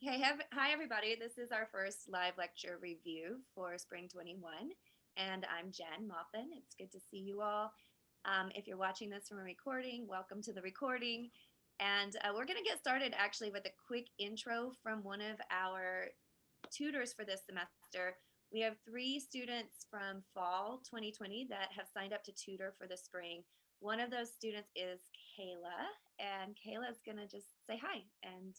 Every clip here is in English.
Hi everybody. This is our first live lecture review for Spring 21, and I'm Jen Moffin. It's good to see you all. If you're watching this from a recording, welcome to the recording. And we're going to get started actually with a quick intro from one of our tutors for this semester. We have 3 students from fall 2020 that have signed up to tutor for the spring. One of those students is Kayla, and Kayla is going to just say hi and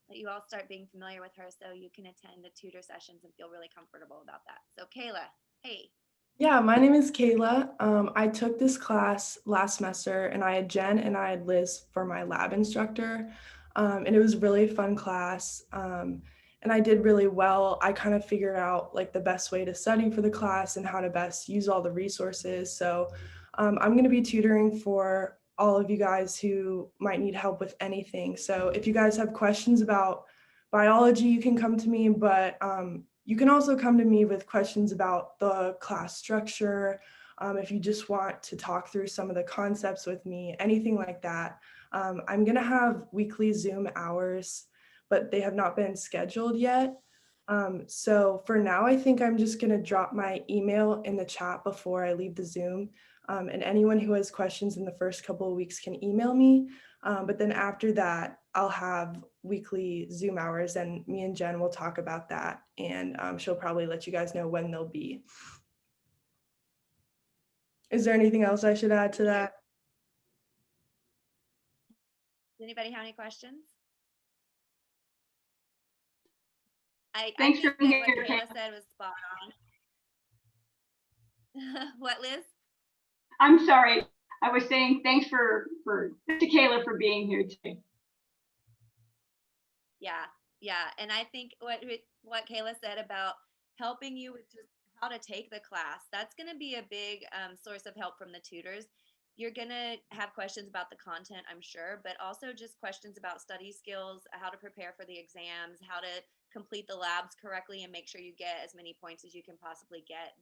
let you all start being familiar with her so you can attend the tutor sessions and feel really comfortable about that. So Kayla, hey. Yeah, my name is Kayla. I took this class last semester, and I had Jen and I had Liz for my lab instructor. And it was a really fun class. And I did really well. I kind of figured out like the best way to study for the class and how to best use all the resources. So I'm going to be tutoring for all of you guys who might need help with anything. So if you guys have questions about biology, you can come to me, but you can also come to me with questions about the class structure. If you just want to talk through some of the concepts with me, anything like that. I'm going to have weekly Zoom hours, but they have not been scheduled yet. So for now, I think I'm just going to drop my email in the chat before I leave the Zoom. And anyone who has questions in the first couple of weeks can email me. But then after that, I'll have weekly Zoom hours, and me and Jen will talk about that. And she'll probably let you guys know when they'll be. Is there anything else I should add to Thank you. that? Does anybody have any questions? I Thanks for think being that here, what Kate. Kayla said was spot on. What, Liz? I'm sorry. I was saying thanks to Kayla for being here today. Yeah, yeah. And I think what Kayla said about helping you with just how to take the class, that's going to be a big source of help from the tutors. You're going to have questions about the content, I'm sure, but also just questions about study skills, how to prepare for the exams, how to complete the labs correctly and make sure you get as many points as you can possibly get.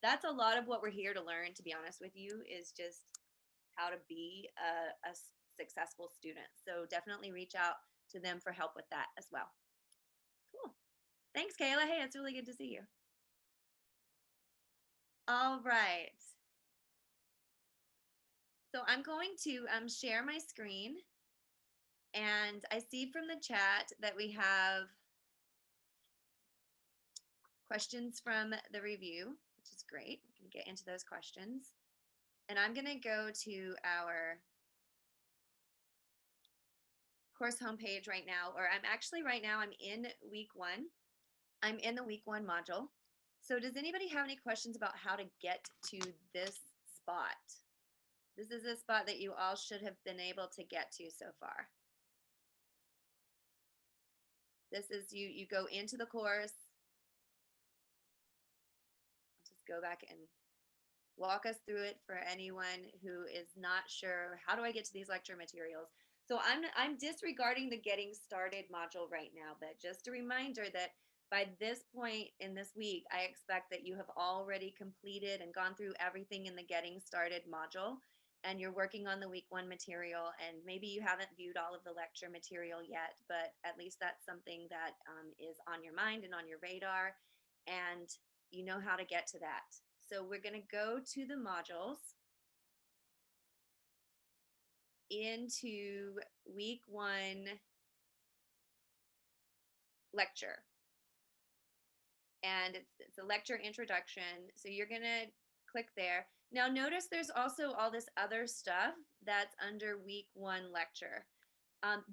That's a lot of what we're here to learn, to be honest with you, is just how to be a successful student. So definitely reach out to them for help with that as well. Cool. Thanks, Kayla. Hey, it's really good to see you. All right. So I'm going to share my screen. And I see from the chat that we have questions from the review, which is great. We can get into those questions. And I'm going to go to our course homepage right now, or I'm actually right now, I'm in week 1. I'm in the week 1 module. So does anybody have any questions about how to get to this spot? This is a spot that you all should have been able to get to so far. This is you go into the course. I'll just go back and walk us through it for anyone who is not sure, how do I get to these lecture materials? So I'm disregarding the getting started module right now, but just a reminder that by this point in this week, I expect that you have already completed and gone through everything in the getting started module, and you're working on the week 1 material, and maybe you haven't viewed all of the lecture material yet, but at least that's something that is on your mind and on your radar, and you know how to get to that. So we're going to go to the modules into week 1 lecture. And it's a lecture introduction. So you're going to click there. Now notice there's also all this other stuff that's under week 1 lecture.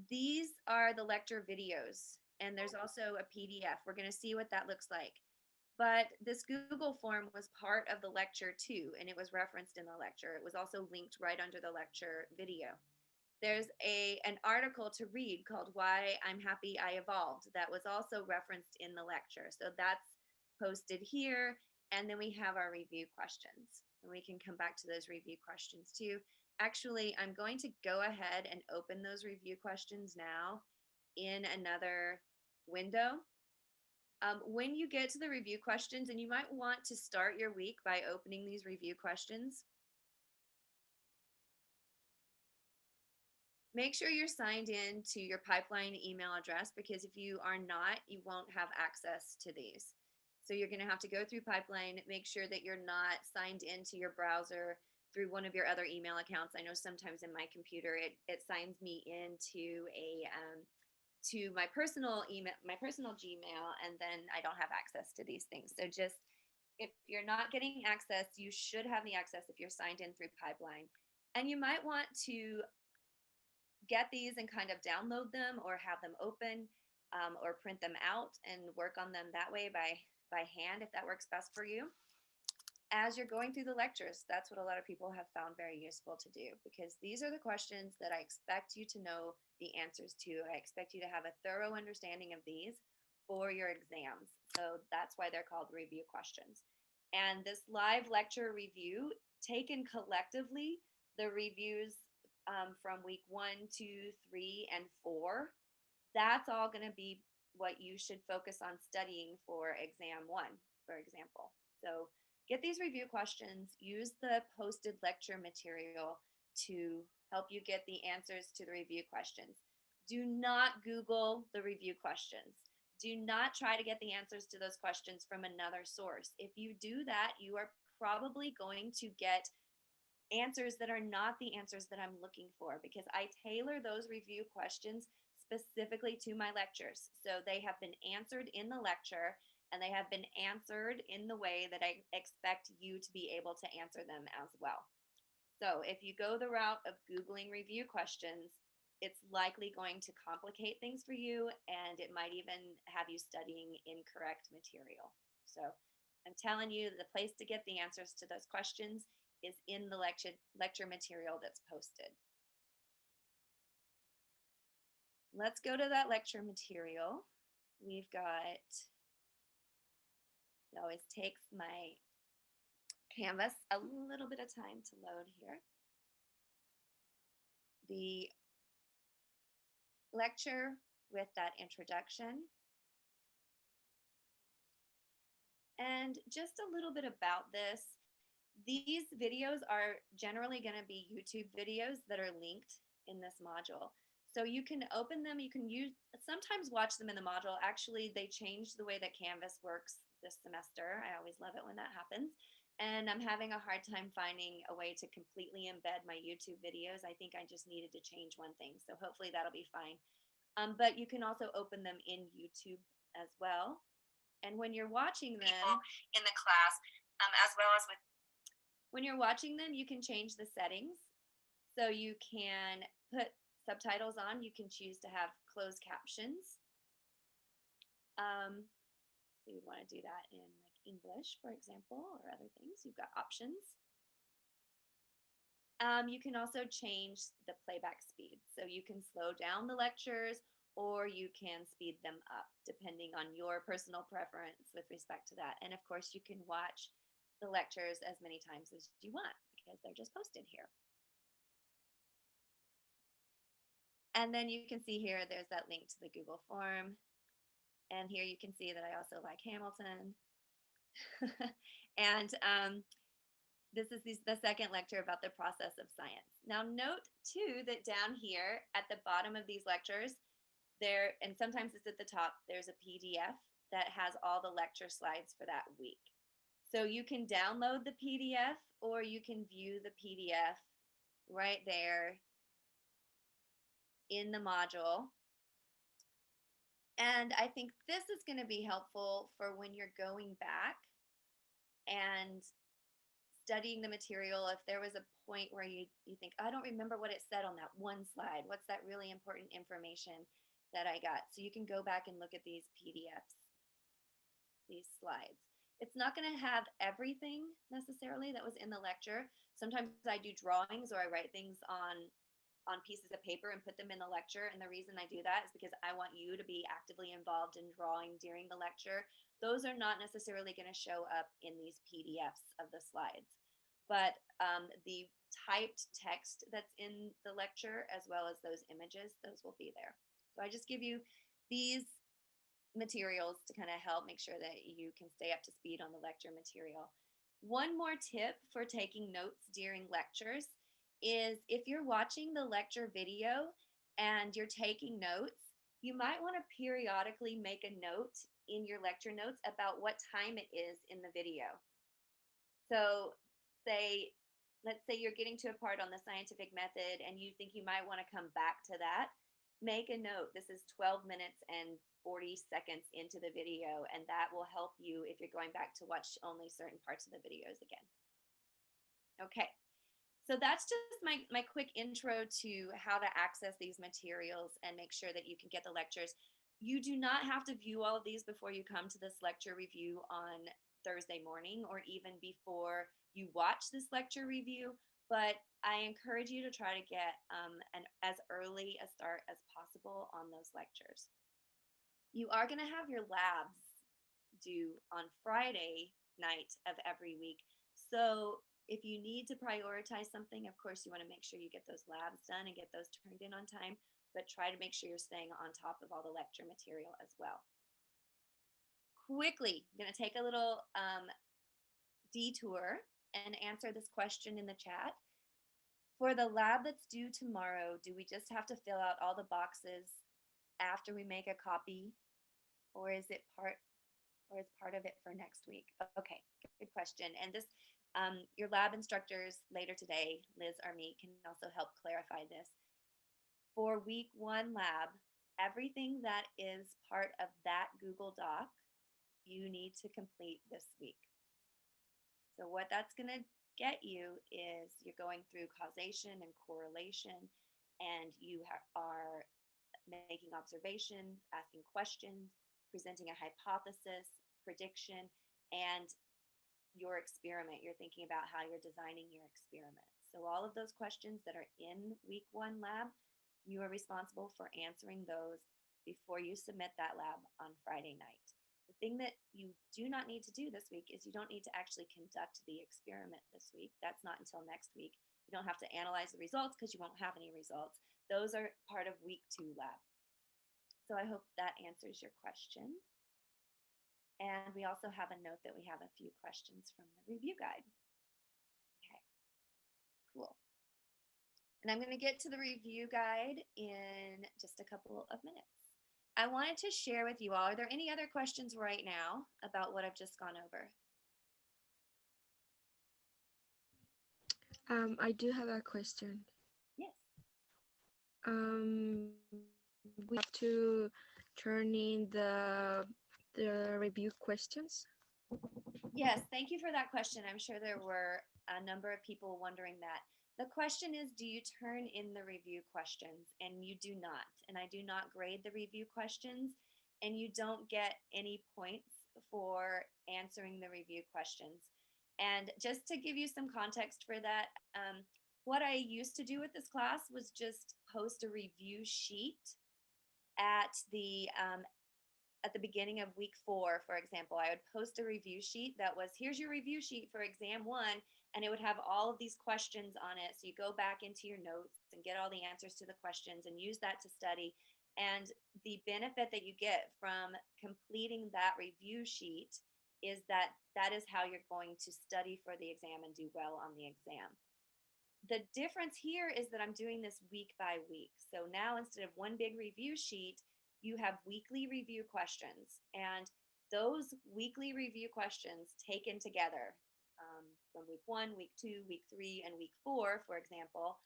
These are the lecture videos, and there's also a PDF. We're going to see what that looks like. But this Google form was part of the lecture too, and it was referenced in the lecture. It was also linked right under the lecture video. There's an article to read called Why I'm Happy I Evolved that was also referenced in the lecture. So that's posted here. And then we have our review questions. And we can come back to those review questions too. Actually, I'm going to go ahead and open those review questions now in another window. When you get to the review questions, and you might want to start your week by opening these review questions. Make sure you're signed in to your pipeline email address, because if you are not, you won't have access to these. So you're going to have to go through pipeline, make sure that you're not signed into your browser through one of your other email accounts. I know sometimes in my computer it signs me into a to my personal email, my personal Gmail, and then I don't have access to these things. So just, if you're not getting access, you should have the access if you're signed in through pipeline. And you might want to get these and kind of download them or have them open, or print them out and work on them that way by hand, if that works best for you. As you're going through the lectures, that's what a lot of people have found very useful to do, because these are the questions that I expect you to know the answers to. I expect you to have a thorough understanding of these for your exams. So that's why they're called review questions. And this live lecture review, taken collectively, the reviews from week 1, 2, 3, and 4, that's all going to be what you should focus on studying for exam 1, for example. So get these review questions, use the posted lecture material to help you get the answers to the review questions. Do not Google the review questions. Do not try to get the answers to those questions from another source. If you do that, you are probably going to get answers that are not the answers that I'm looking for, because I tailor those review questions specifically to my lectures. So they have been answered in the lecture, and they have been answered in the way that I expect you to be able to answer them as well. So if you go the route of Googling review questions, it's likely going to complicate things for you, and it might even have you studying incorrect material. So I'm telling you, the place to get the answers to those questions is in the lecture material that's posted. Let's go to that lecture material. We've got, it always takes my Canvas a little bit of time to load here. The lecture with that introduction. And just a little bit about this. These videos are generally going to be YouTube videos that are linked in this module. So you can open them, you can sometimes watch them in the module. Actually, they changed the way that Canvas works this semester. I always love it when that happens. And I'm having a hard time finding a way to completely embed my YouTube videos. I think I just needed to change one thing. So hopefully that'll be fine. But you can also open them in YouTube as well. And when you're watching them in the class, as well as with when you're watching them, you can change the settings. So you can put subtitles on. You can choose to have closed captions. So you'd want to do that in like English, for example, or other things. You've got options. You can also change the playback speed. So you can slow down the lectures, or you can speed them up depending on your personal preference with respect to that. And of course, you can watch the lectures as many times as you want, because they're just posted here. And then you can see here, there's that link to the Google form. And here you can see that I also like Hamilton. And this is the second lecture about the process of science. Now note too that down here at the bottom of these lectures, there, and sometimes it's at the top, there's a PDF that has all the lecture slides for that week. So you can download the PDF, or you can view the PDF right there in the module. And I think this is going to be helpful for when you're going back and studying the material. If there was a point where you think, I don't remember what it said on that one slide, what's that really important information that I got? So you can go back and look at these PDFs, these slides. It's not going to have everything necessarily that was in the lecture. Sometimes I do drawings, or I write things on pieces of paper and put them in the lecture. And the reason I do that is because I want you to be actively involved in drawing during the lecture. Those are not necessarily going to show up in these PDFs of the slides, but the typed text that's in the lecture, as well as those images, those will be there. So I just give you these materials to kind of help make sure that you can stay up to speed on the lecture material. One more tip for taking notes during lectures is, if you're watching the lecture video, and you're taking notes, you might want to periodically make a note in your lecture notes about what time it is in the video. So, say, let's say you're getting to a part on the scientific method and you think you might want to come back to that. Make a note. This is 12 minutes and 40 seconds into the video, and that will help you if you're going back to watch only certain parts of the videos again. Okay, so that's just my quick intro to how to access these materials and make sure that you can get the lectures. You do not have to view all of these before you come to this lecture review on Thursday morning or even before you watch this lecture review, but I encourage you to try to get as early a start as possible on those lectures. You are going to have your labs due on Friday night of every week. So if you need to prioritize something, of course, you want to make sure you get those labs done and get those turned in on time, but try to make sure you're staying on top of all the lecture material as well. Quickly, I'm going to take a little detour and answer this question in the chat. For the lab that's due tomorrow, do we just have to fill out all the boxes after we make a copy, or is part of it for next week? Okay, good question. And this, your lab instructors later today, Liz or me, can also help clarify this. For week 1 lab, everything that is part of that Google Doc, you need to complete this week. So what that's going to get you is you're going through causation and correlation, and you are making observations, asking questions, presenting a hypothesis, prediction, and your experiment. You're thinking about how you're designing your experiment. So all of those questions that are in week 1 lab, you are responsible for answering those before you submit that lab on Friday night. The thing that you do not need to do this week is you don't need to actually conduct the experiment this week. That's not until next week. You don't have to analyze the results because you won't have any results. Those are part of week 2 lab. So I hope that answers your question. And we also have a note that we have a few questions from the review guide. Okay, cool. And I'm going to get to the review guide in just a couple of minutes. I wanted to share with you all, are there any other questions right now about what I've just gone over? I do have a question. Yes. We have to turn in the review questions. Yes, thank you for that question. I'm sure there were a number of people wondering that. The question is, do you turn in the review questions? And you do not. And I do not grade the review questions, and you don't get any points for answering the review questions. And just to give you some context for that, what I used to do with this class was just post a review sheet at the beginning of week 4, for example. I would post a review sheet that was, here's your review sheet for exam 1, and it would have all of these questions on it. So you go back into your notes and get all the answers to the questions and use that to study. And the benefit that you get from completing that review sheet is that is how you're going to study for the exam and do well on the exam. The difference here is that I'm doing this week by week. So now instead of one big review sheet, you have weekly review questions. And those weekly review questions taken together from week 1, week 2, week 3, and week 4, for example,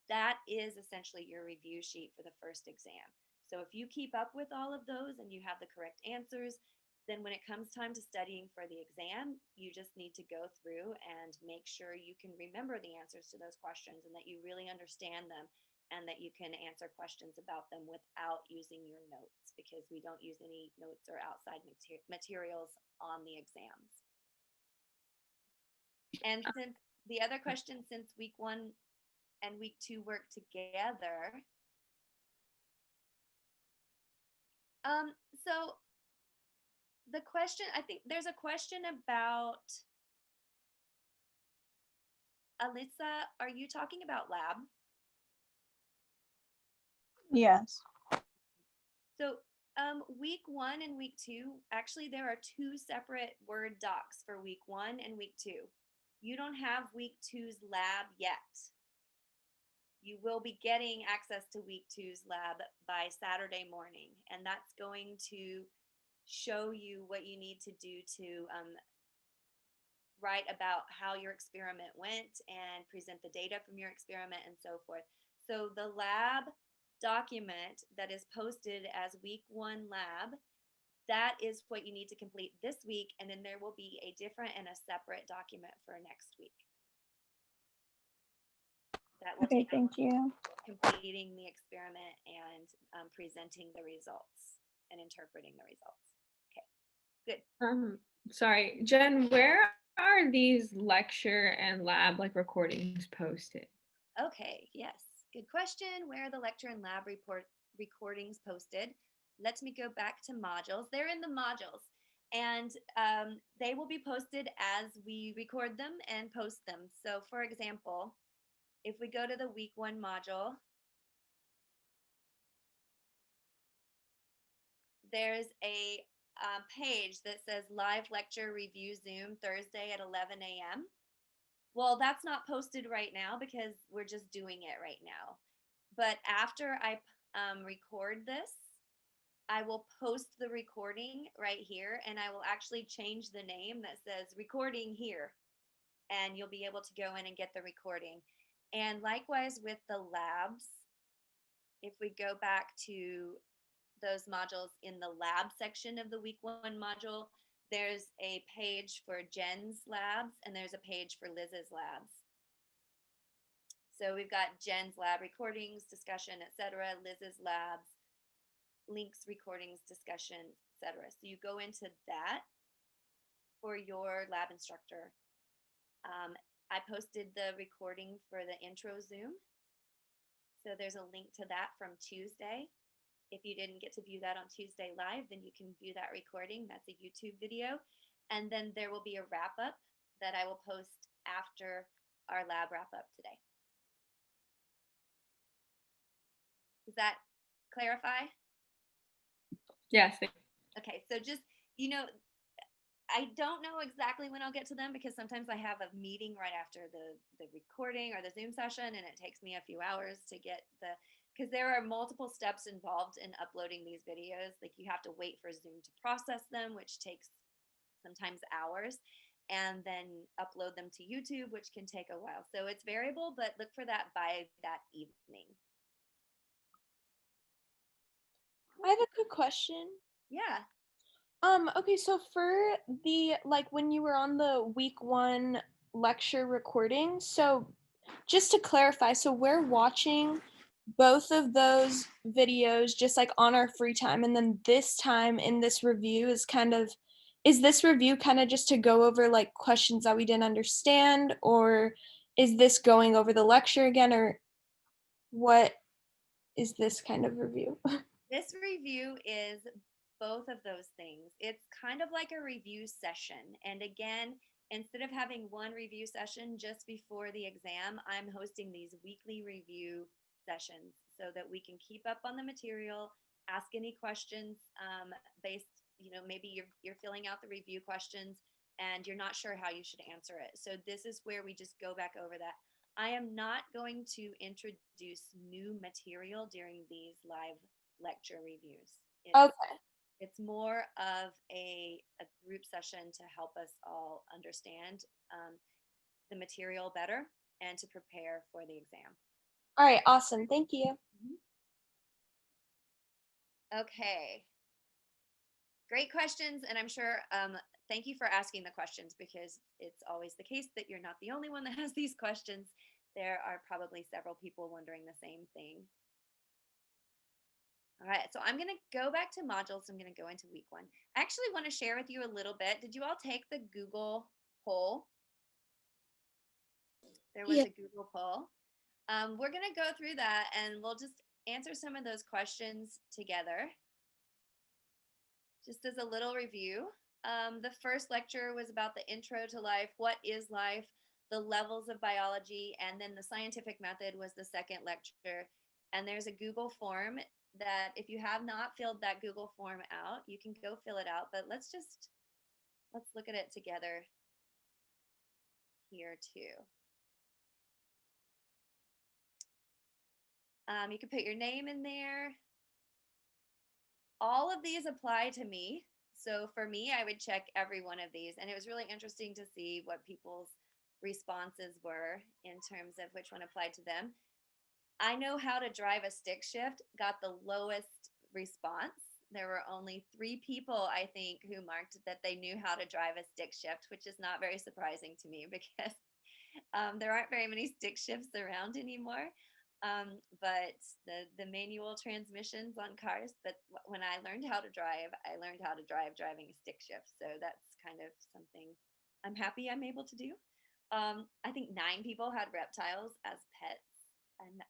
that is essentially your review sheet for the first exam. So if you keep up with all of those and you have the correct answers, then when it comes time to studying for the exam, you just need to go through and make sure you can remember the answers to those questions and that you really understand them and that you can answer questions about them without using your notes, because we don't use any notes or outside materials on the exams. And since the other question, since week 1 and week 2 work together, so the question, I think there's a question about, Alyssa, are you talking about lab? Yes. So week 1 and week 2, actually there are 2 separate Word docs for week 1 and week 2. You don't have week 2's lab yet. you will be getting access to week 2's lab by Saturday morning, and that's going to show you what you need to do to write about how your experiment went and present the data from your experiment and so forth. So the lab document that is posted as week 1 lab, that is what you need to complete this week, and then there will be a different and a separate document for next week. That will Okay, take thank you. completing the experiment and presenting the results and interpreting the results. Okay, good. Sorry, Jen, where are these lecture and lab recordings posted? Okay, yes, good question. Where are the lecture and lab recordings posted? Let me go back to modules. They're in the modules, and they will be posted as we record them and post them. So for example, if we go to the week 1 module, there's a page that says live lecture review Zoom Thursday at 11 a.m. Well, that's not posted right now because we're just doing it right now. But after I record this, I will post the recording right here, and I will actually change the name that says recording here, and you'll be able to go in and get the recording. And likewise with the labs, if we go back to those modules in the lab section of the week 1 module, there's a page for Jen's labs and there's a page for Liz's labs. So we've got Jen's lab recordings, discussion, etc., Liz's labs, links, recordings, discussion, etc. So you go into that for your lab instructor. I posted the recording for the intro Zoom. So there's a link to that from Tuesday. If you didn't get to view that on Tuesday live, then you can view that recording. That's a YouTube video. And then there will be a wrap up that I will post after our lab wrap up today. Does that clarify? Yes. Okay, so just, I don't know exactly when I'll get to them because sometimes I have a meeting right after the recording or the Zoom session, and it takes me a few hours to get because there are multiple steps involved in uploading these videos. Like you have to wait for Zoom to process them, which takes sometimes hours, and then upload them to YouTube, which can take a while. So it's variable, but look for that by that evening. I have a quick question. Yeah. Okay, so for the when you were on the week 1 lecture recording, so just to clarify, so we're watching both of those videos just on our free time, and then this time in this review is this review kind of just to go over questions that we didn't understand, or is this going over the lecture again, or what is this kind of review? This review is both of those things. It's kind of like a review session. And again, instead of having one review session just before the exam, I'm hosting these weekly review sessions so that we can keep up on the material, ask any questions based, maybe you're filling out the review questions and you're not sure how you should answer it. So this is where we just go back over that. I am not going to introduce new material during these live lecture reviews. Okay. It's more of a group session to help us all understand the material better and to prepare for the exam. All right, awesome. Thank you. Okay. Great questions, and I'm sure, thank you for asking the questions because it's always the case that you're not the only one that has these questions. There are probably several people wondering the same thing. All right, so I'm going to go back to modules. I'm going to go into week 1. I actually want to share with you a little bit. Did you all take the Google poll? There was a Google poll. We're going to go through that and we'll just answer some of those questions together. Just as a little review, the first lecture was about the intro to life, what is life, the levels of biology, and then the scientific method was the second lecture. And there's a Google form that if you have not filled that Google form out, you can go fill it out, but let's look at it together here too. You can put your name in there. All of these apply to me. So for me, I would check every one of these. And it was really interesting to see what people's responses were in terms of which one applied to them. I know how to drive a stick shift got the lowest response. There were only 3 people, I think, who marked that they knew how to drive a stick shift, which is not very surprising to me because there aren't very many stick shifts around anymore. But the manual transmissions on cars. But when I learned how to drive, I learned how to drive driving a stick shift. So that's kind of something I'm happy I'm able to do. I think 9 people had reptiles as pets, and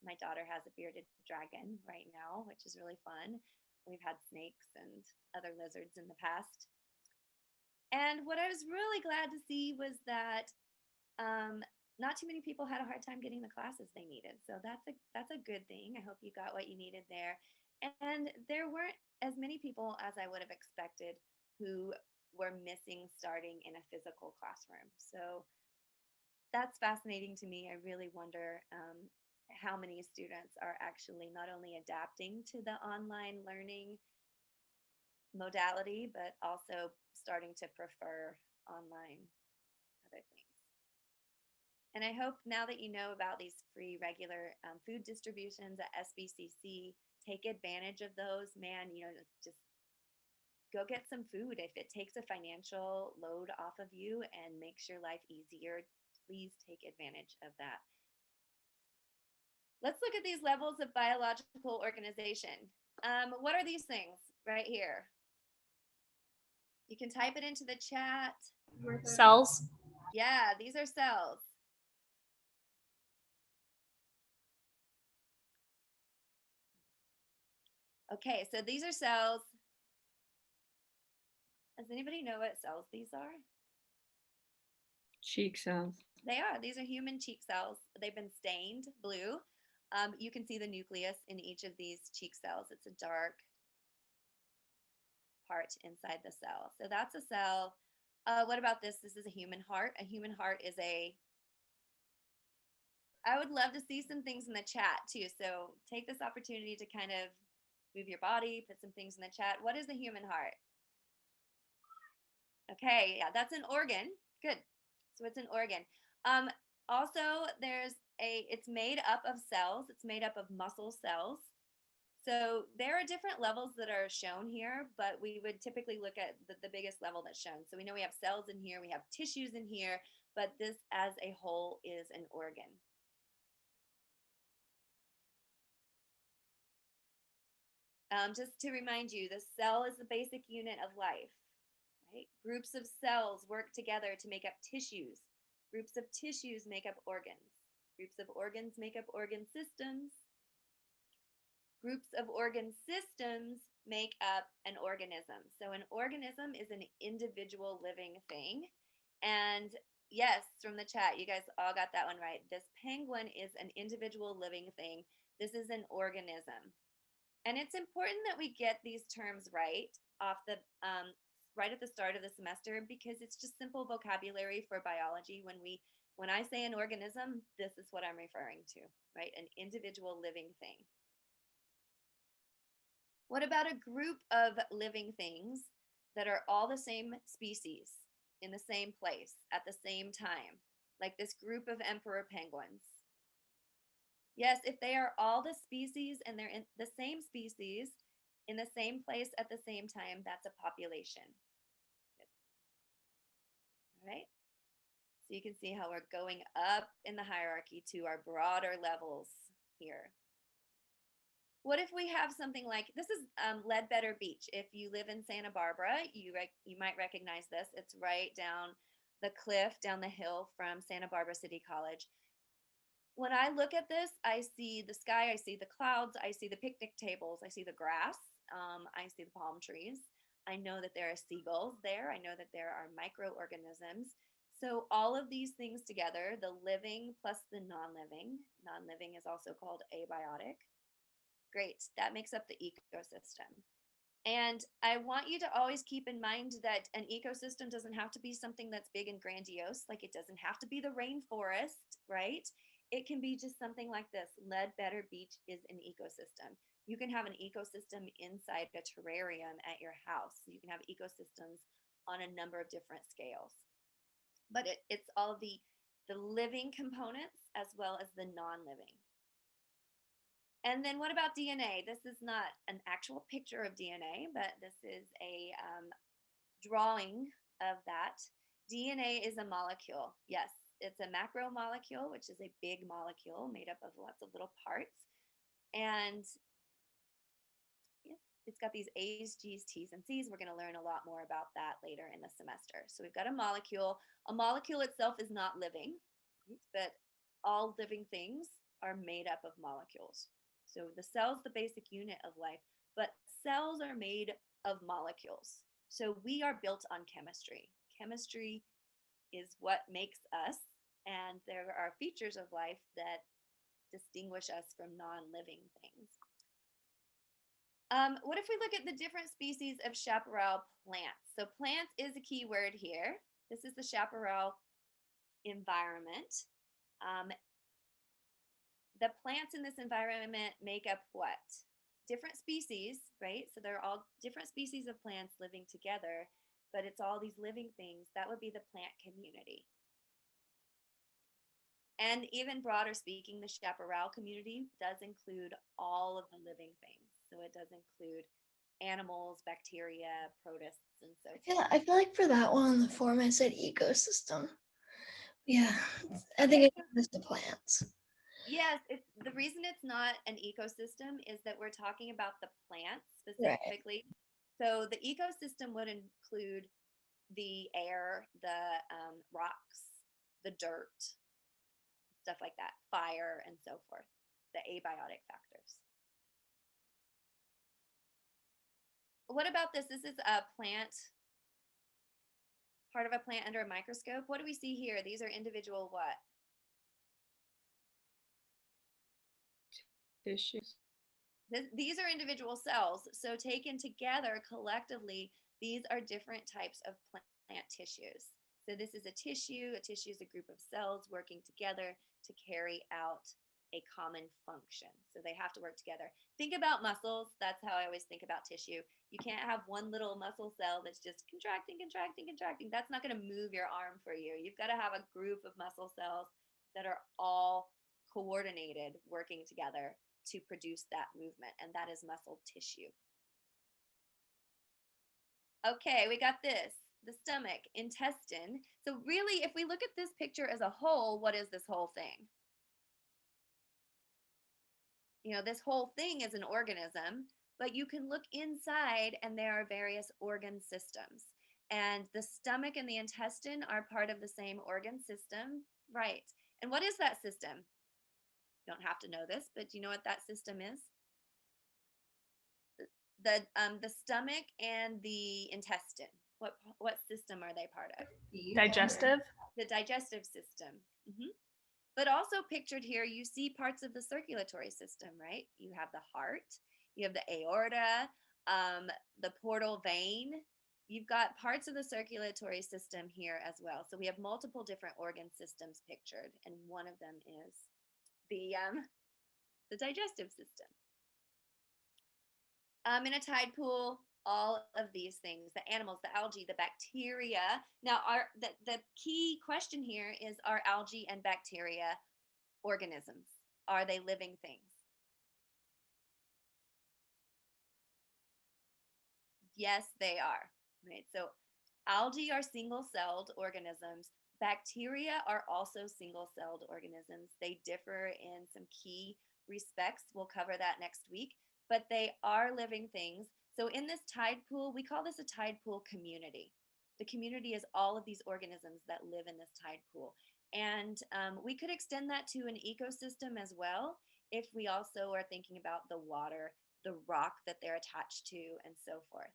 my daughter has a bearded dragon right now, which is really fun. We've had snakes and other lizards in the past. And what I was really glad to see was that um, not too many people had a hard time getting the classes they needed. So that's a good thing. I hope you got what you needed there. And there weren't as many people as I would have expected who were missing starting in a physical classroom. So that's fascinating to me. I really wonder how many students are actually not only adapting to the online learning modality, but also starting to prefer online other things. And I hope now that you know about these free regular food distributions at SBCC, take advantage of those. Man, just go get some food. If it takes a financial load off of you and makes your life easier, please take advantage of that. Let's look at these levels of biological organization. What are these things right here? You can type it into the chat. Cells. Yeah, these are cells. Okay, so these are cells. Does anybody know what cells these are? Cheek cells. They are. These are human cheek cells. They've been stained blue. You can see the nucleus in each of these cheek cells. It's a dark part inside the cell. So that's a cell. What about this? This is a human heart. A human heart is I would love to see some things in the chat too. So take this opportunity to kind of move your body, put some things in the chat. What is the human heart? Okay, yeah, that's an organ. Good. So it's an organ. Also, it's made up of cells. It's made up of muscle cells. So there are different levels that are shown here, but we would typically look at the biggest level that's shown. So we know we have cells in here, we have tissues in here, but this as a whole is an organ. Just to remind you, the cell is the basic unit of life, right? Groups of cells work together to make up tissues. Groups of tissues make up organs. Groups of organs make up organ systems. Groups of organ systems make up an organism. So an organism is an individual living thing. And yes, from the chat, you guys all got that one right. This penguin is an individual living thing. This is an organism. And it's important that we get these terms right right at the start of the semester, because it's just simple vocabulary for biology. When I say an organism, this is what I'm referring to, right? An individual living thing. What about a group of living things that are all the same species in the same place at the same time, like this group of emperor penguins? Yes, if they are all the species and they're in the same species in the same place at the same time, that's a population. All right. So you can see how we're going up in the hierarchy to our broader levels here. What if we have something like, this is Ledbetter Beach. If you live in Santa Barbara, you might recognize this. It's right down the cliff, down the hill from Santa Barbara City College. When I look at this, I see the sky, I see the clouds, I see the picnic tables, I see the grass, I see the palm trees. I know that there are seagulls there. I know that there are microorganisms. So all of these things together, the living plus the non-living is also called abiotic. Great, that makes up the ecosystem. And I want you to always keep in mind that an ecosystem doesn't have to be something that's big and grandiose. Like, it doesn't have to be the rainforest, right? It can be just something like this. Ledbetter Beach is an ecosystem. You can have an ecosystem inside a terrarium at your house. You can have ecosystems on a number of different scales. But it's all the living components as well as the non-living. And then what about DNA? This is not an actual picture of DNA, but this is a drawing of that. DNA is a molecule. Yes, it's a macromolecule, which is a big molecule made up of lots of little parts. And yeah, it's got these A's, G's, T's, and C's. We're going to learn a lot more about that later in the semester. So we've got a molecule. A molecule itself is not living, right? But all living things are made up of molecules. So the cell's the basic unit of life, but cells are made of molecules. So we are built on chemistry. Chemistry is what makes us, and there are features of life that distinguish us from non-living things. What if we look at the different species of chaparral plants? So plants is a key word here. This is the chaparral environment. The plants in this environment make up what? Different species, right? So they're all different species of plants living together, but it's all these living things. That would be the plant community. And even broader speaking, the chaparral community does include all of the living things. So it does include animals, bacteria, protists, and so forth. I feel like for that one, the form I said ecosystem. Yeah, I think it was the plants. Yes, it's the reason it's not an ecosystem is that we're talking about the plants specifically. So the ecosystem would include the air, the rocks, the dirt, stuff like that, fire, and so forth, the abiotic factors. What about this? This is a plant, part of a plant under a microscope. What do we see here? These are individual what? Tissues. These are individual cells. So taken together collectively, these are different types of plant tissues. So this is a tissue. A tissue is a group of cells working together to carry out a common function. So they have to work together. Think about muscles. That's how I always think about tissue. You can't have one little muscle cell that's just contracting, contracting, contracting. That's not going to move your arm for you. You've got to have a group of muscle cells that are all coordinated, working together to produce that movement, and that is muscle tissue. Okay, we got this, the stomach, intestine. So really, if we look at this picture as a whole, what is this whole thing? You know, this whole thing is an organism, but you can look inside and there are various organ systems. And the stomach and the intestine are part of the same organ system, right? And what is that system? You don't have to know this, but do you know what that system is? The stomach and the intestine. What system are they part of? Digestive. The digestive system. Mm-hmm. But also pictured here, you see parts of the circulatory system, right? You have the heart, you have the aorta, the portal vein. You've got parts of the circulatory system here as well. So we have multiple different organ systems pictured, and one of them is the digestive system. In a tide pool, all of these things, the animals, the algae, the bacteria. Now, the key question here is, are algae and bacteria organisms? Are they living things? Yes, they are. Right. So algae are single-celled organisms. Bacteria are also single-celled organisms. They differ in some key respects. We'll cover that next week, but they are living things. So in this tide pool, we call this a tide pool community. The community is all of these organisms that live in this tide pool. And we could extend that to an ecosystem as well if we also are thinking about the water, the rock that they're attached to, and so forth.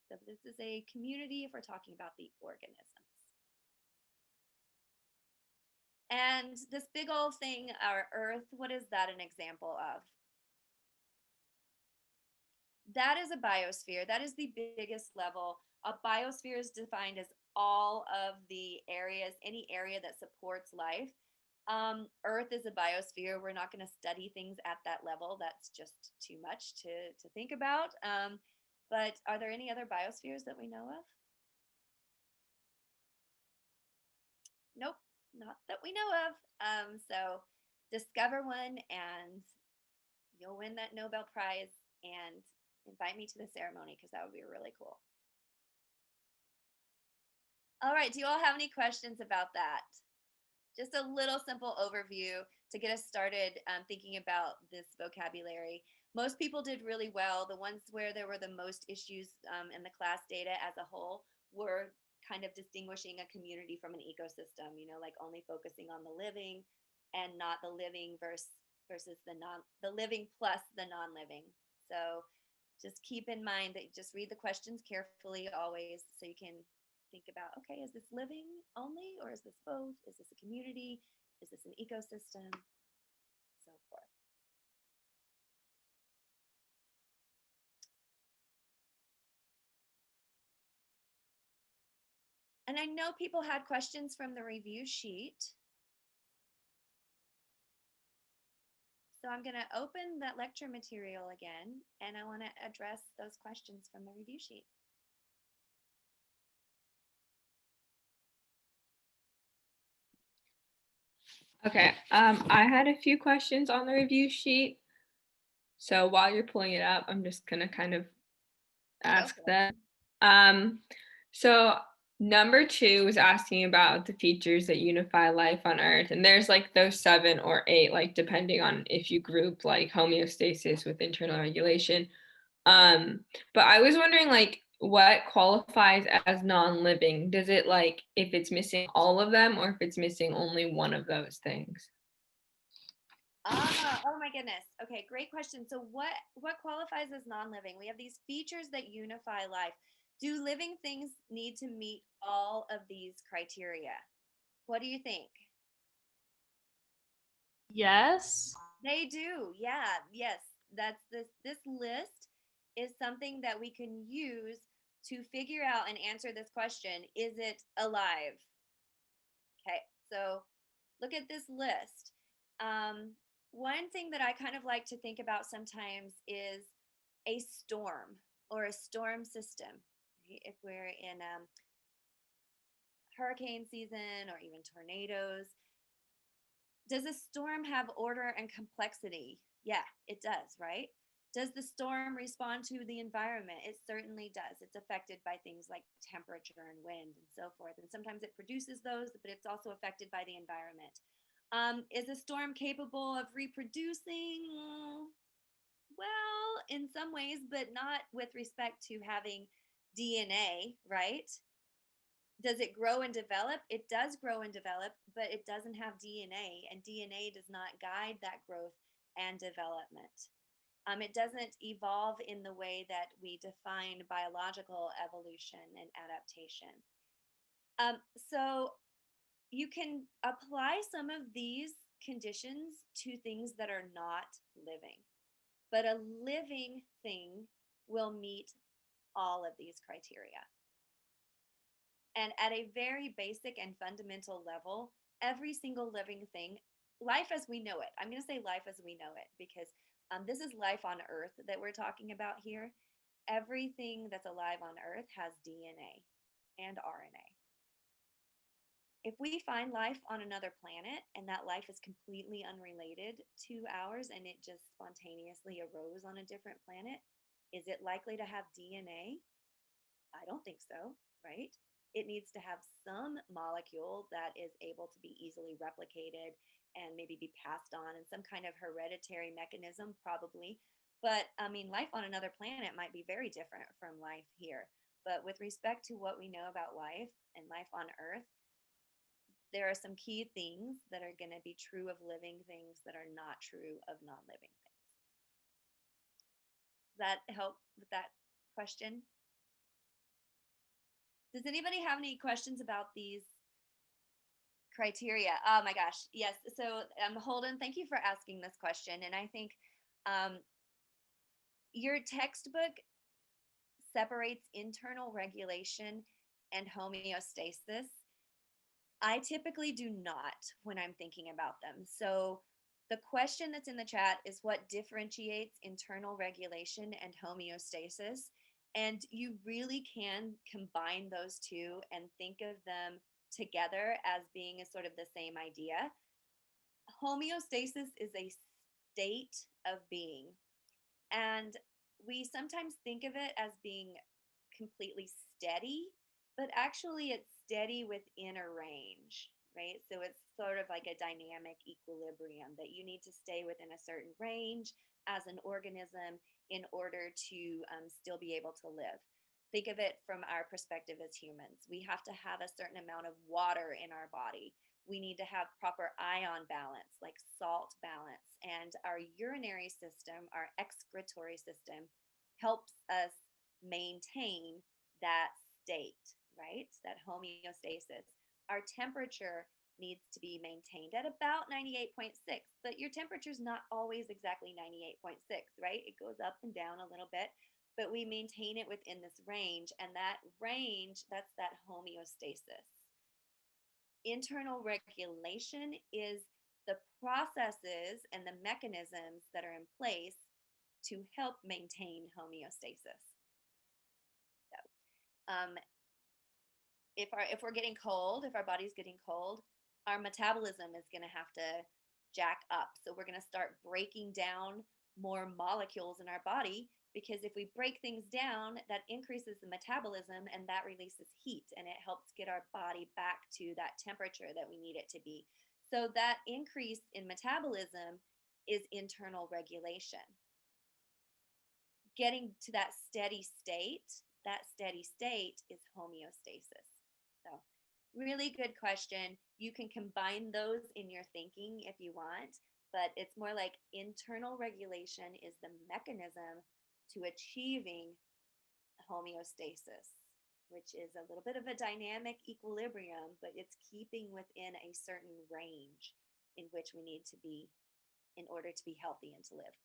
So this is a community if we're talking about the organisms. And this big old thing, our Earth, what is that an example of? That is a biosphere. That is the biggest level. A biosphere is defined as all of the areas, any area that supports life. Earth is a biosphere. We're not going to study things at that level. That's just too much to think about. But are there any other biospheres that we know of? Nope, not that we know of. So discover one and you'll win that Nobel Prize and invite me to the ceremony because that would be really cool. All right, do you all have any questions about that? Just a little simple overview to get us started thinking about this vocabulary. Most people did really well. The ones where there were the most issues in the class data as a whole were kind of distinguishing a community from an ecosystem, like only focusing on the living and not the living versus the living plus the non-living. So just keep in mind that just read the questions carefully always so you can think about, okay, is this living only or is this both? Is this a community? Is this an ecosystem? So forth. And I know people had questions from the review sheet. So I'm going to open that lecture material again, and I want to address those questions from the review sheet. Okay, I had a few questions on the review sheet. So while you're pulling it up, I'm just gonna kind of ask them. So number 2 was asking about the features that unify life on Earth, and there's like those 7 or 8, like depending on if you group like homeostasis with internal regulation. But I was wondering like what qualifies as non-living? Does it like if it's missing all of them or if it's missing only one of those things? Oh my goodness. Okay, great question. So what qualifies as non-living? We have these features that unify life. Do living things need to meet all of these criteria? What do you think? Yes. They do. Yeah. Yes. That's this list is something that we can use to figure out and answer this question, is it alive? Okay. So look at this list. One thing that I kind of like to think about sometimes is a storm or a storm system. Right? If we're in hurricane season or even tornadoes, does a storm have order and complexity? Yeah, it does, right? Does the storm respond to the environment? It certainly does. It's affected by things like temperature and wind and so forth. And sometimes it produces those, but it's also affected by the environment. Is a storm capable of reproducing? Well, in some ways, but not with respect to having DNA, right? Does it grow and develop? It does grow and develop, but it doesn't have DNA, and DNA does not guide that growth and development. It doesn't evolve in the way that we define biological evolution and adaptation. So you can apply some of these conditions to things that are not living, but a living thing will meet all of these criteria. And at a very basic and fundamental level, every single living thing, life as we know it, I'm going to say life as we know it because this is life on Earth that we're talking about here. Everything that's alive on Earth has DNA and RNA. If we find life on another planet and that life is completely unrelated to ours and it just spontaneously arose on a different planet, is it likely to have DNA? I don't think so, right? It needs to have some molecule that is able to be easily replicated and maybe be passed on in some kind of hereditary mechanism, probably. But I mean, life on another planet might be very different from life here. But with respect to what we know about life and life on Earth, there are some key things that are going to be true of living things that are not true of non-living things. Does that help with that question? Does anybody have any questions about these criteria? Oh my gosh, yes. So Holden, thank you for asking this question. And I think your textbook separates internal regulation and homeostasis. I typically do not when I'm thinking about them. So the question that's in the chat is what differentiates internal regulation and homeostasis? And you really can combine those two and think of them together as being a sort of the same idea. Homeostasis is a state of being. And we sometimes think of it as being completely steady, but actually it's steady within a range, right? So it's sort of like a dynamic equilibrium that you need to stay within a certain range as an organism in order to still be able to live. Think of it from our perspective as humans. We have to have a certain amount of water in our body. We need to have proper ion balance, like salt balance. And our urinary system, our excretory system, helps us maintain that state, right? That homeostasis. Our temperature needs to be maintained at about 98.6, but your temperature is not always exactly 98.6, right? It goes up and down a little bit, but we maintain it within this range, and that range, that's that homeostasis. Internal regulation is the processes and the mechanisms that are in place to help maintain homeostasis. So, if we're getting cold, if our body's getting cold, our metabolism is going to have to jack up. So we're going to start breaking down more molecules in our body, because if we break things down, that increases the metabolism and that releases heat, and it helps get our body back to that temperature that we need it to be. So that increase in metabolism is internal regulation. Getting to that steady state is homeostasis. So really good question. You can combine those in your thinking if you want, but it's more like internal regulation is the mechanism to achieving homeostasis, which is a little bit of a dynamic equilibrium, but it's keeping within a certain range in which we need to be in order to be healthy and to live.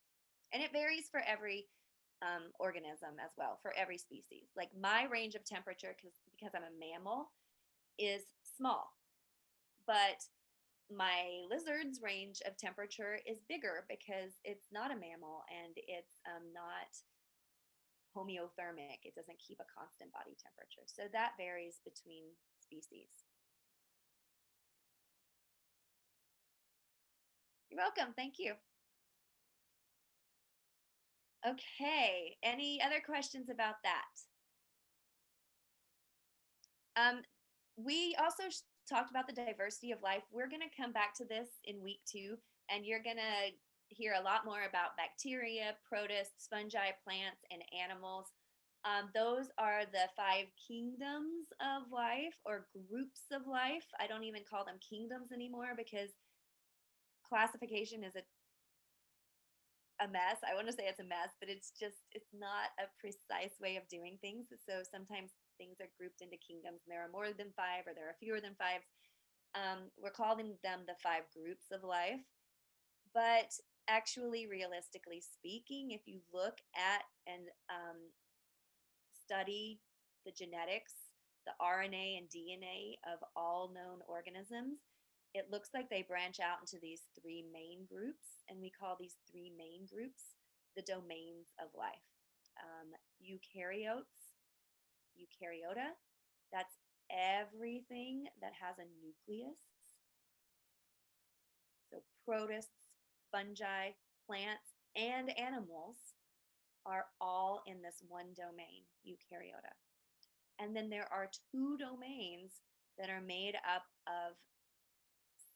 And it varies for every organism as well, for every species. Like my range of temperature, because I'm a mammal, is small, but my lizard's range of temperature is bigger because it's not a mammal and it's not homeothermic. It doesn't keep a constant body temperature. So that varies between species. You're welcome. Thank you. Okay. Any other questions about that? We also talked about the diversity of life. We're going to come back to this in week 2, and you're going to hear a lot more about bacteria, protists, fungi, plants, and animals. Those are the 5 kingdoms of life, or groups of life. I don't even call them kingdoms anymore because classification is a mess. I want to say it's a mess, but it's not a precise way of doing things. So sometimes things are grouped into kingdoms and there are more than 5 or there are fewer than 5. We're calling them the 5 groups of life. But actually, realistically speaking, if you look at and study the genetics, the RNA and DNA of all known organisms, it looks like they branch out into these 3 main groups, and we call these 3 main groups the domains of life. Eukaryota, that's everything that has a nucleus. So protists, fungi, plants, and animals are all in this one domain, eukaryota. And then there are 2 domains that are made up of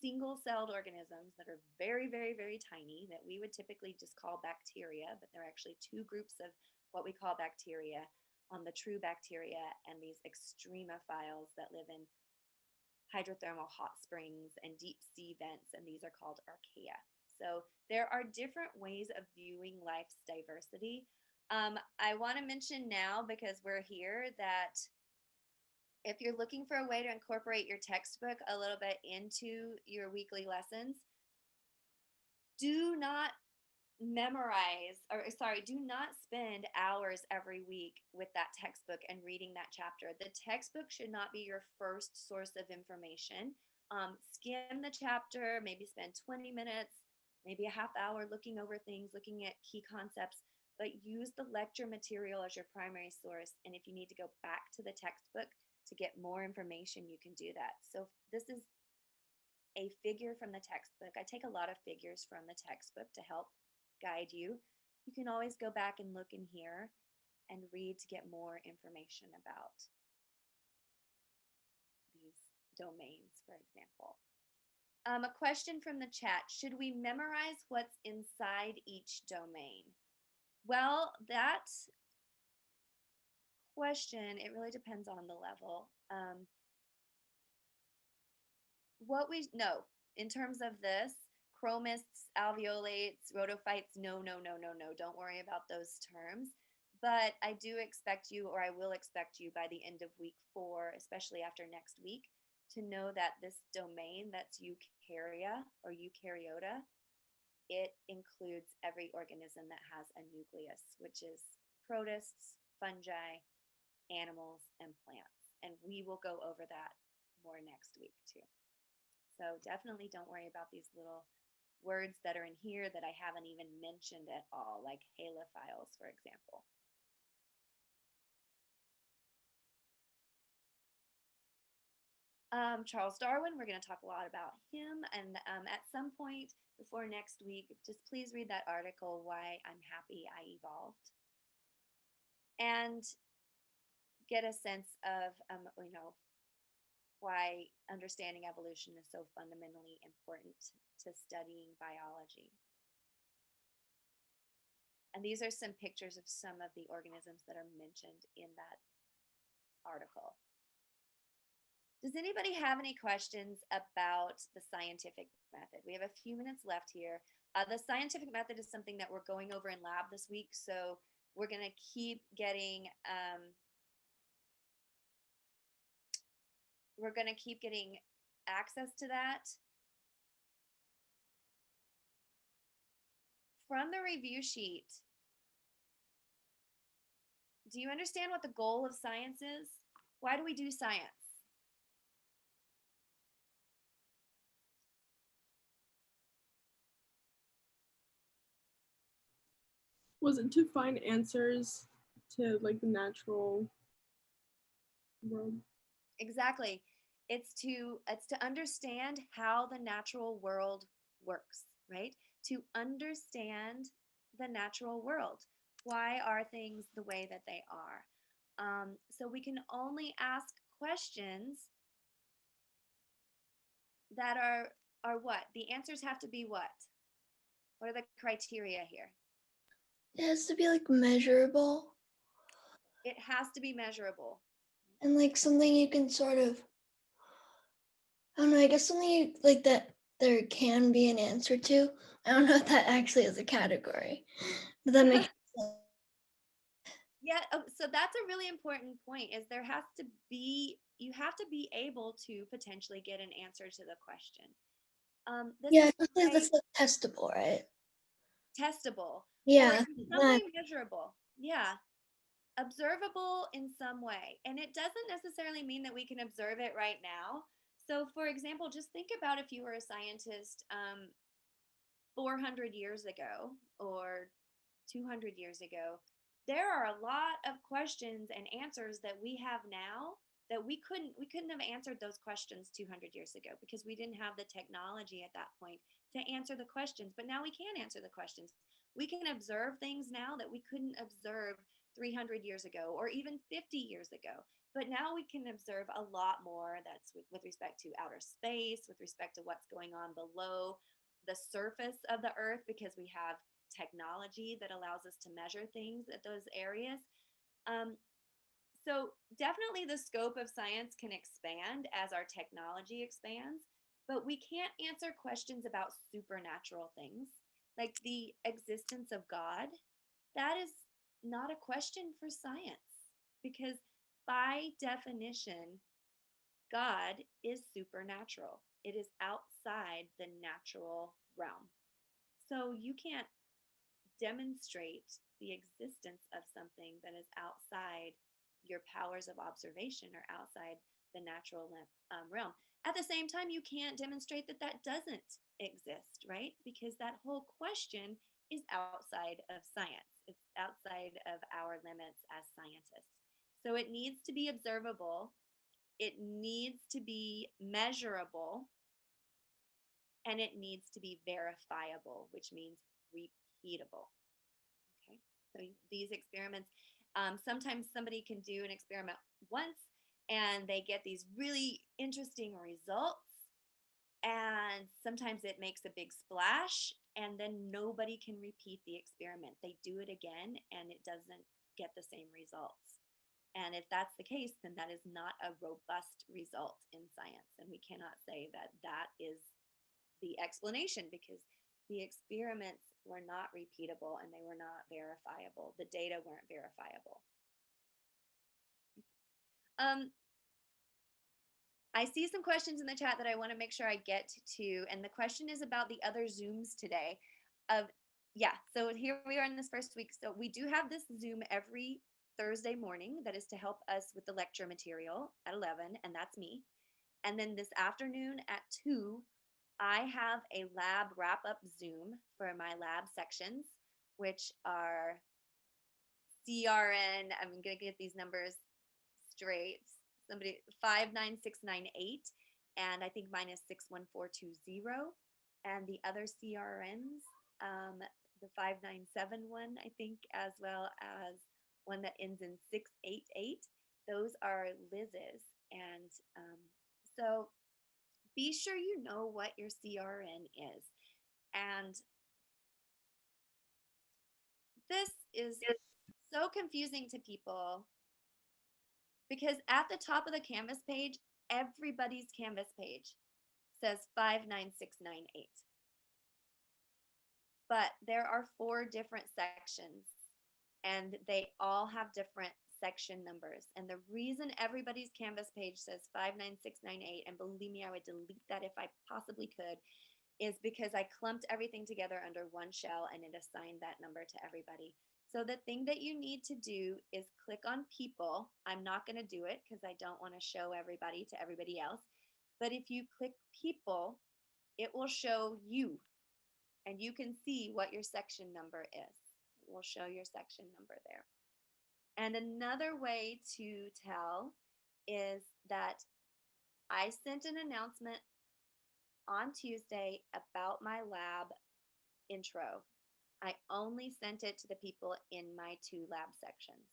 single-celled organisms that are very, very, very tiny that we would typically just call bacteria, but they're actually 2 groups of what we call bacteria, the true bacteria and these extremophiles that live in hydrothermal hot springs and deep sea vents, and these are called archaea. So there are different ways of viewing life's diversity. I want to mention now, because we're here, that if you're looking for a way to incorporate your textbook a little bit into your weekly lessons, do not memorize, or sorry, do not spend hours every week with that textbook and reading that chapter. The textbook should not be your first source of information. Skim the chapter, maybe spend 20 minutes, maybe a half hour looking over things, looking at key concepts, but use the lecture material as your primary source. And if you need to go back to the textbook to get more information, you can do that. So this is a figure from the textbook. I take a lot of figures from the textbook to help guide you. You can always go back and look in here and read to get more information about these domains, for example. A question from the chat: should we memorize what's inside each domain? Well, that question, it really depends on the level. What we know in terms of this, chromists, alveolates, rhodophytes, no, no, no, no, no. Don't worry about those terms. But I do expect you, or I will expect you by the end of week 4, especially after next week, to know that this domain, that's eukarya or eukaryota, it includes every organism that has a nucleus, which is protists, fungi, animals, and plants. And we will go over that more next week too. So definitely don't worry about these little words that are in here that I haven't even mentioned at all, like halophiles, for example. Charles Darwin, we're going to talk a lot about him. And at some point before next week, just please read that article, Why I'm Happy I Evolved. And get a sense of, why understanding evolution is so fundamentally important to studying biology. And these are some pictures of some of the organisms that are mentioned in that article. Does anybody have any questions about the scientific method? We have a few minutes left here. The scientific method is something that we're going over in lab this week, so we're going to keep getting access to that. From the review sheet, do you understand what the goal of science is? Why do we do science? Was it to find answers to like the natural world? Exactly. It's to understand how the natural world works, right? To understand the natural world. Why are things the way that they are? So we can only ask questions that are what? The answers have to be what? What are the criteria here? It has to be like measurable It has to be measurable. and like something you can sort of, I don't know, I guess something like that there can be an answer to. I don't know if that actually is a category. But that makes sense. Yeah, so that's a really important point, is you have to be able to potentially get an answer to the question. This Yeah, is especially if that's like testable, right? testable. Yeah, Or something measurable. Yeah. Observable in some way. And it doesn't necessarily mean that we can observe it right now. So for example, just think about if you were a scientist 400 years ago or 200 years ago. There are a lot of questions and answers that we have now that we couldn't have answered those questions 200 years ago, because we didn't have the technology at that point to answer the questions. But now we can answer the questions. We can observe things now that we couldn't observe 300 years ago or even 50 years ago. But now we can observe a lot more. That's with respect to outer space, with respect to what's going on below the surface of the earth, because we have technology that allows us to measure things at those areas. So definitely the scope of science can expand as our technology expands, but we can't answer questions about supernatural things like the existence of God. That is not a question for science, because by definition, God is supernatural. It is outside the natural realm. So you can't demonstrate the existence of something that is outside your powers of observation or outside the natural realm. At the same time, you can't demonstrate that that doesn't exist, right? Because that whole question is outside of science, it's outside of our limits as scientists. So it needs to be observable, it needs to be measurable, and it needs to be verifiable, which means repeatable. Okay, so these experiments, sometimes somebody can do an experiment once and they get these really interesting results, and sometimes it makes a big splash, and then nobody can repeat the experiment. They do it again and it doesn't get the same results. And if that's the case, then that is not a robust result in science, and we cannot say that that is the explanation, because the experiments were not repeatable and they were not verifiable. The data weren't verifiable. I see some questions in the chat that I want to make sure I get to, and the question is about the other Zooms today. Yeah, so here we are in this first week. So we do have this Zoom every Thursday morning that is to help us with the lecture material at 11, and that's me. And then this afternoon at 2, I have a lab wrap-up Zoom for my lab sections, which are CRN, I'm going to get these numbers straight, 59698, and I think mine is 61420, and the other CRNs, the 5971, I think, as well as one that ends in 688, those are Liz's. And so be sure you know what your CRN is. And this is so confusing to people because at the top of the Canvas page, everybody's Canvas page says 59698. But there are 4 different sections and they all have different section numbers. And the reason everybody's Canvas page says 59698, and believe me, I would delete that if I possibly could, is because I clumped everything together under one shell and it assigned that number to everybody. So the thing that you need to do is click on people. I'm not going to do it because I don't want to show everybody to everybody else. But if you click people, it will show you and you can see what your section number is. It will show your section number there. And another way to tell is that I sent an announcement on Tuesday about my lab intro. I only sent it to the people in my 2 lab sections.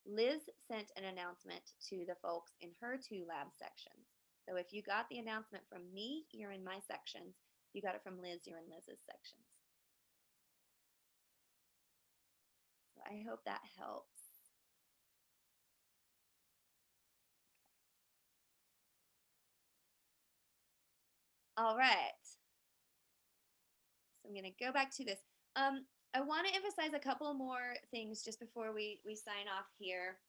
Liz sent an announcement to the folks in her 2 lab sections. So if you got the announcement from me, you're in my sections. If you got it from Liz, you're in Liz's sections. So I hope that helps. All right. So I'm going to go back to this. I want to emphasize a couple more things just before we sign off here.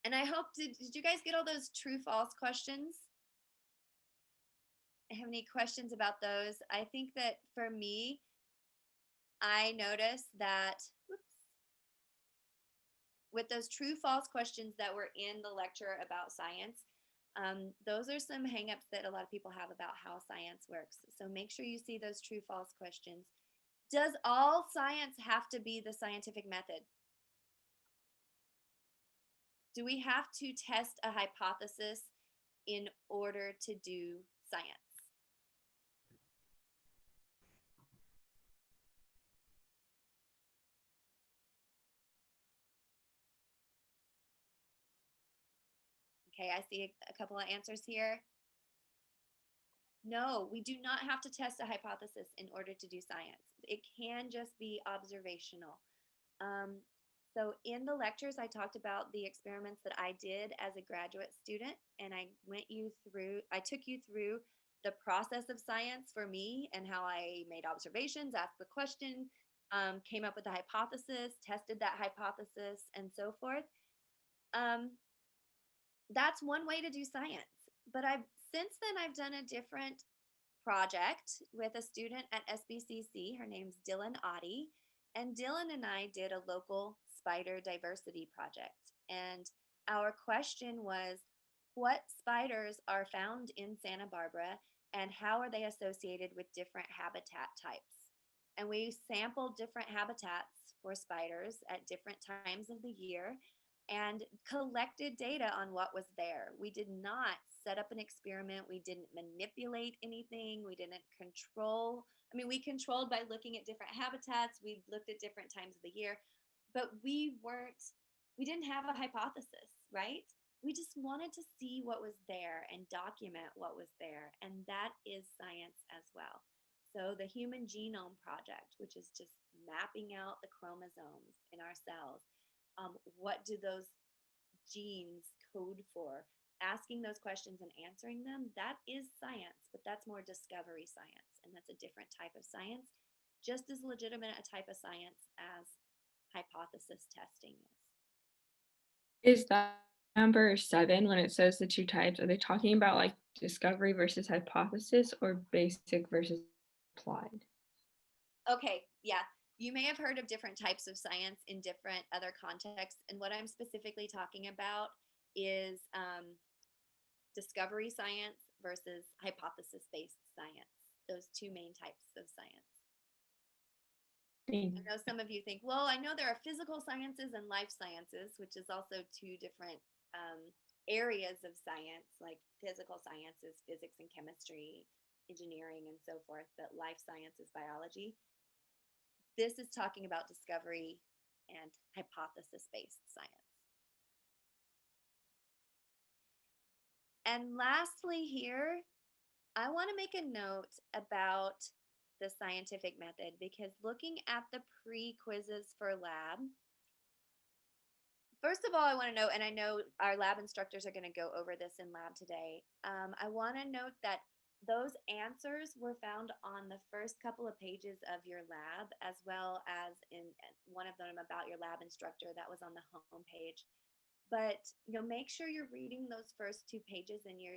And I hope, did you guys get all those true false questions? Have any questions about those? I think that for me, I noticed that, with those true false questions that were in the lecture about science, those are some hangups that a lot of people have about how science works. So make sure you see those true false questions. Does all science have to be the scientific method? Do we have to test a hypothesis in order to do science? Okay, I see a couple of answers here. No, we do not have to test a hypothesis in order to do science. It can just be observational. So in the lectures, I talked about the experiments that I did as a graduate student, and I took you through the process of science for me and how I made observations, asked the question, came up with a hypothesis, tested that hypothesis, and so forth. That's one way to do science. But since then I've done a different project with a student at SBCC. Her name's Dylan Oddie, And Dylan and I did a local spider diversity project. And our question was, what spiders are found in Santa Barbara and how are they associated with different habitat types? And we sampled different habitats for spiders at different times of the year and collected data on what was there. We did not set up an experiment. We didn't manipulate anything. We didn't control. I mean, we controlled by looking at different habitats. We looked at different times of the year, but we didn't have a hypothesis, right? We just wanted to see what was there and document what was there. And that is science as well. So the Human Genome Project, which is just mapping out the chromosomes in our cells, what do those genes code for? Asking those questions and answering them, that is science, but that's more discovery science. And that's a different type of science, just as legitimate a type of science as hypothesis testing is. Is that number 7 when it says the two types? Are they talking about like discovery versus hypothesis or basic versus applied? Okay, yeah. You may have heard of different types of science in different other contexts. And what I'm specifically talking about is discovery science versus hypothesis based science, those two main types of science. I know some of you think, well, I know there are physical sciences and life sciences, which is also two different areas of science, like physical sciences, physics and chemistry, engineering, and so forth, but life science is biology. This is talking about discovery and hypothesis based science. And lastly, here, I want to make a note about the scientific method because looking at the pre quizzes for lab, first of all, I want to note, and I know our lab instructors are going to go over this in lab today. I want to note that those answers were found on the first couple of pages of your lab, as well as in one of them about your lab instructor that was on the home page. But make sure you're reading those first 2 pages and you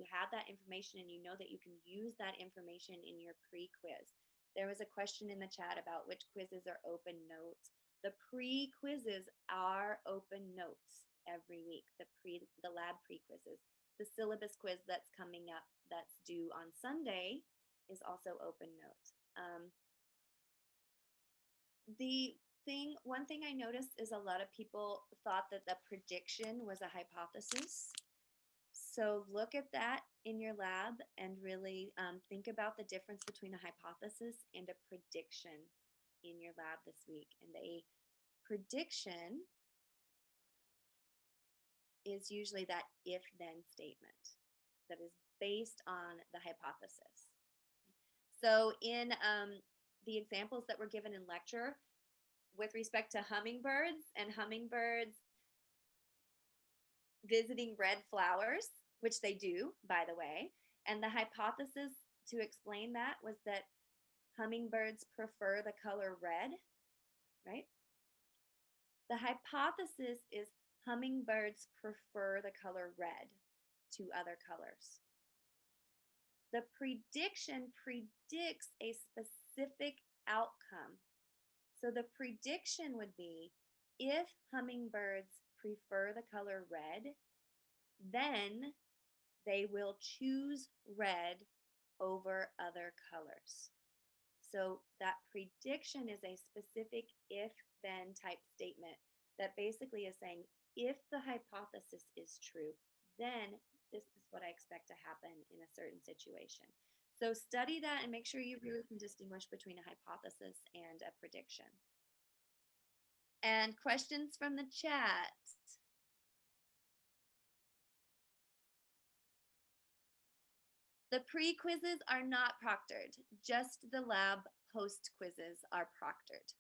have that information and you know that you can use that information in your pre-quiz. There was a question in the chat about which quizzes are open notes. The pre-quizzes are open notes every week. The lab pre-quizzes. The syllabus quiz that's coming up that's due on Sunday is also open note. One thing I noticed is a lot of people thought that the prediction was a hypothesis. So look at that in your lab and really think about the difference between a hypothesis and a prediction in your lab this week. And a prediction is usually that if-then statement that is based on the hypothesis. So in the examples that were given in lecture, with respect to hummingbirds and hummingbirds visiting red flowers, which they do, by the way, and the hypothesis to explain that was that hummingbirds prefer the color red, right? The hypothesis is hummingbirds prefer the color red to other colors. The prediction predicts a specific outcome. So the prediction would be if hummingbirds prefer the color red, then they will choose red over other colors. So that prediction is a specific if-then type statement that basically is saying, if the hypothesis is true, then this is what I expect to happen in a certain situation. So study that and make sure you really can distinguish between a hypothesis and a prediction. And questions from the chat. The pre-quizzes are not proctored, just the lab post-quizzes are proctored.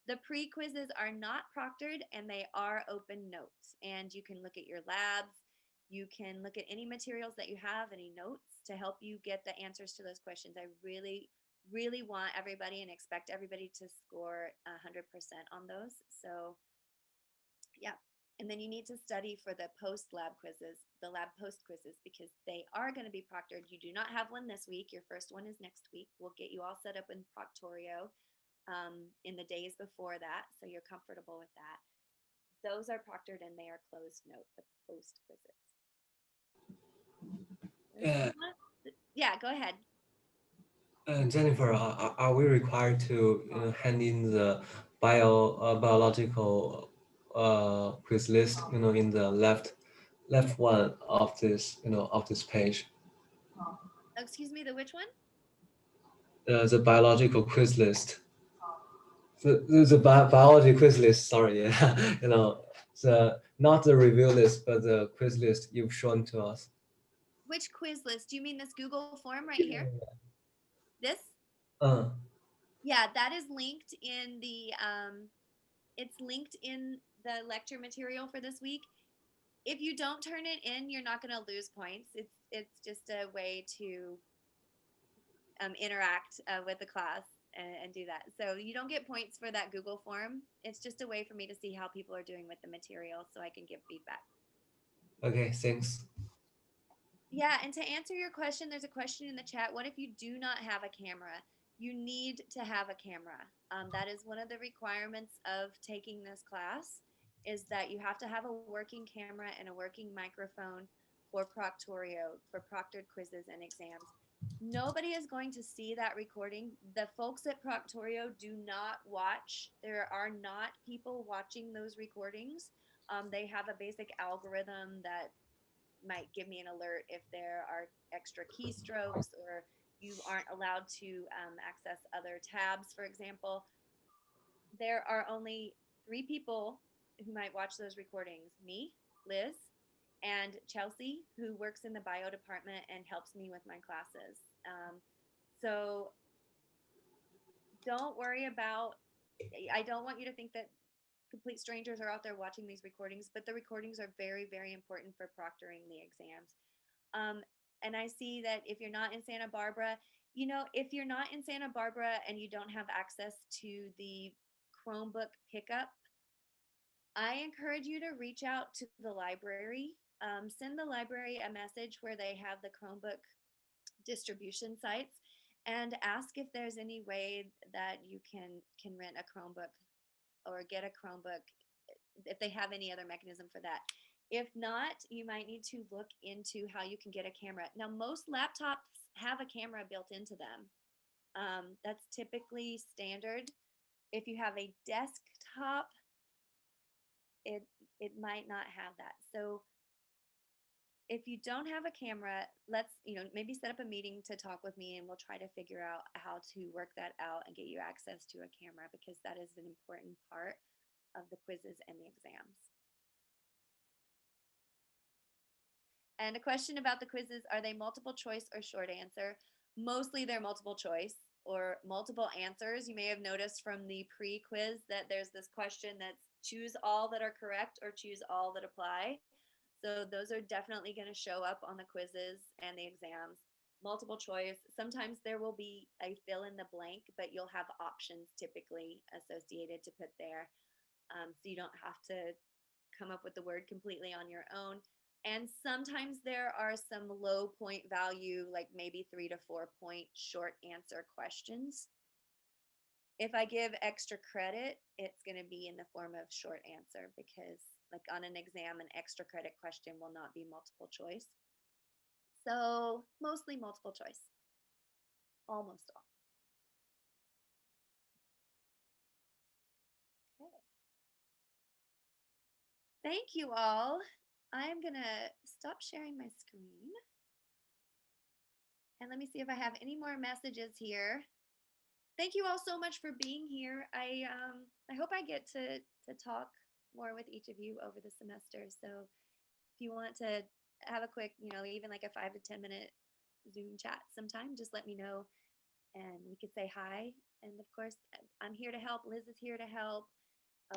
The pre-quizzes are not proctored and they are open notes. And you can look at your labs. You can look at any materials that you have, any notes to help you get the answers to those questions. I really, really want everybody and expect everybody to score 100% on those. So yeah. And then you need to study for the post-lab quizzes, the lab post-quizzes, because they are going to be proctored. You do not have one this week. Your first one is next week. We'll get you all set up in Proctorio. in the days before that, so you're comfortable with that. Those are proctored and they are closed note, the post quizzes. Yeah. Yeah, go ahead. Jennifer, are we required to hand in the biological quiz list, in the left one of this, of this page? Excuse me, the which one? The biological quiz list. The biology quiz list. Sorry, yeah, the not the review list, but the quiz list you've shown to us. Which quiz list? Do you mean this Google form right here? This? Uh, Yeah, that is linked in the it's linked in the lecture material for this week. If you don't turn it in, you're not going to lose points. It's just a way to interact with the class and do that. So you don't get points for that Google form. It's just a way for me to see how people are doing with the material so I can give feedback. okay, thanks. Yeah, and to answer your question, there's a question in the chat. What if you do not have a camera? You need to have a camera. That is one of the requirements of taking this class, is that you have to have a working camera and a working microphone for proctorio, for proctored quizzes and exams. Nobody is going to see that recording. The folks at Proctorio do not watch. There are not people watching those recordings. They have a basic algorithm that might give me an alert if there are extra keystrokes or you aren't allowed to access other tabs, for example. There are only 3 people who might watch those recordings: me, Liz, and Chelsea, who works in the bio department and helps me with my classes. So don't worry about, I don't want you to think that complete strangers are out there watching these recordings, but the recordings are very, very important for proctoring the exams. And I see that if you're not in Santa Barbara, if you're not in Santa Barbara and you don't have access to the Chromebook pickup, I encourage you to reach out to the library. Send the library a message where they have the Chromebook distribution sites and ask if there's any way that you can rent a Chromebook or get a Chromebook, if they have any other mechanism for that. If not, you might need to look into how you can get a camera. Now, most laptops have a camera built into them. That's typically standard. If you have a desktop, it might not have that. So if you don't have a camera, let's maybe set up a meeting to talk with me, and we'll try to figure out how to work that out and get you access to a camera, because that is an important part of the quizzes and the exams. And a question about the quizzes: are they multiple choice or short answer? Mostly they're multiple choice or multiple answers. You may have noticed from the pre-quiz that there's this question that's choose all that are correct or choose all that apply. So those are definitely going to show up on the quizzes and the exams. Multiple choice, sometimes there will be a fill in the blank, but you'll have options typically associated to put there. So you don't have to come up with the word completely on your own. And sometimes there are some low point value, like maybe 3 to 4 point short answer questions. If I give extra credit, it's going to be in the form of short answer, because like on an exam, an extra credit question will not be multiple choice. So mostly multiple choice, almost all. Okay. Thank you all. I'm going to stop sharing my screen. And let me see if I have any more messages here. Thank you all so much for being here. I hope I get to talk more with each of you over the semester. So if you want to have a quick, even like a 5 to 10 minute Zoom chat sometime, just let me know and we could say hi. And of course, I'm here to help. Liz is here to help.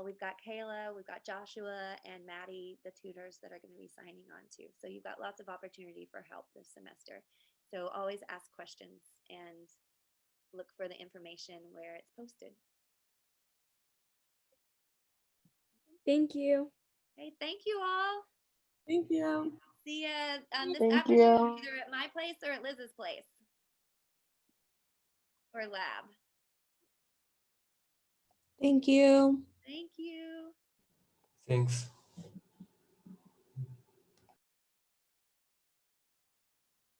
We've got Kayla, we've got Joshua and Maddie, the tutors that are going to be signing on too. So you've got lots of opportunity for help this semester. So always ask questions and look for the information where it's posted. Thank you. Hey, thank you all. Thank you. See ya this Thank afternoon, you. either at my place or at Liz's place or lab. Thank you. Thank you. Thanks.